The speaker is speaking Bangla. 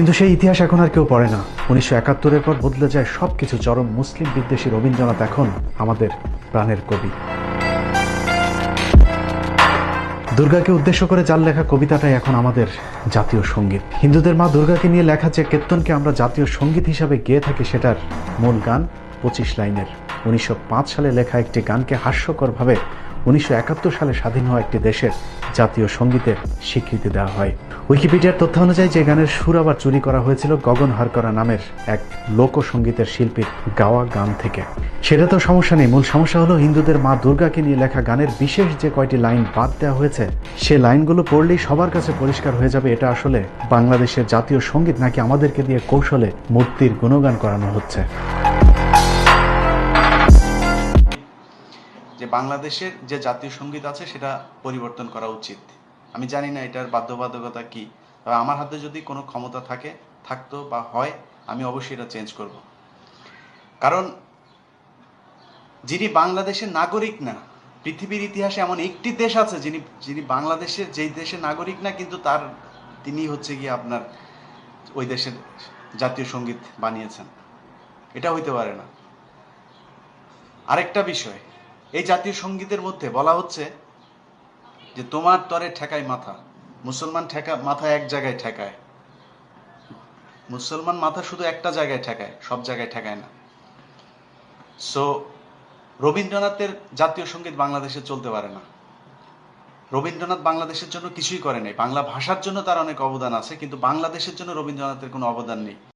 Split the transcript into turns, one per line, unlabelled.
কিন্তু সেই ইতিহাস এখন আর কেউ পড়ে না। 1971-এর পর বদলে যায় সবকিছু। চরম মুসলিম বিদ্বেষী রবীন্দ্রনাথ এখন আমাদের প্রাণের কবি। দুর্গাকে উদ্দেশ্য করে যার লেখা কবিতাটাই এখন আমাদের জাতীয় সঙ্গীত। হিন্দুদের মা দুর্গাকে নিয়ে লেখা যে কীর্তনকে আমরা জাতীয় সঙ্গীত হিসাবে গেয়ে থাকি, সেটার মূল গান 25 লাইনের। 1905 সালে লেখা একটি গানকে হাস্যকরভাবে 1971 সালে স্বাধীন হওয়া একটি দেশের জাতীয় সঙ্গীতের স্বীকৃতি দেওয়া হয়। উইকিপিডিয়ার তথ্য অনুযায়ী যে গানের সুর আবার চুরি করা হয়েছিল গগন হারকরা নামের এক লোকসঙ্গীতের শিল্পীর গাওয়া গান থেকে। সেটা তো সমস্যা নেই, মূল সমস্যা হলো হিন্দুদের মা দুর্গাকে নিয়ে লেখা গানের বিশেষ যে কয়টি লাইন বাদ দেওয়া হয়েছে, সে লাইনগুলো পড়লেই সবার কাছে পরিষ্কার হয়ে যাবে এটা আসলে বাংলাদেশের জাতীয় সঙ্গীত নাকি আমাদেরকে দিয়ে কৌশলে মূর্তির গুণগান করানো হচ্ছে।
যে বাংলাদেশের যে জাতীয় সঙ্গীত আছে সেটা পরিবর্তন করা উচিত। আমি জানি না এটার বাধ্যবাধকতা কি, তবে আমার হাতে যদি কোনো ক্ষমতা থাকতো বা হয়, আমি অবশ্যই এটা চেঞ্জ করব। কারণ যিনি বাংলাদেশের নাগরিক না, পৃথিবীর ইতিহাসে এমন একটি দেশ আছে যিনি বাংলাদেশের যেই দেশের নাগরিক না, কিন্তু তিনি হচ্ছে গিয়ে আপনার ওই দেশের জাতীয় সঙ্গীত বানিয়েছেন। এটা হইতে পারে না। আরেকটা বিষয়, এই জাতীয় সঙ্গীতের মধ্যে বলা হচ্ছে যে তোমার তরে ঠেকায় মাথা। মুসলমান মাথা এক জায়গায় ঠেকায়, মুসলমান মাথা শুধু একটা জায়গায় ঠেকায়, সব জায়গায় ঠেকায় না। সো রবীন্দ্রনাথের জাতীয় সঙ্গীত বাংলাদেশে চলতে পারে না। রবীন্দ্রনাথ বাংলাদেশের জন্য কিছুই করে নাই। বাংলা ভাষার জন্য তার অনেক অবদান আছে, কিন্তু বাংলাদেশের জন্য রবীন্দ্রনাথের কোনো অবদান নেই।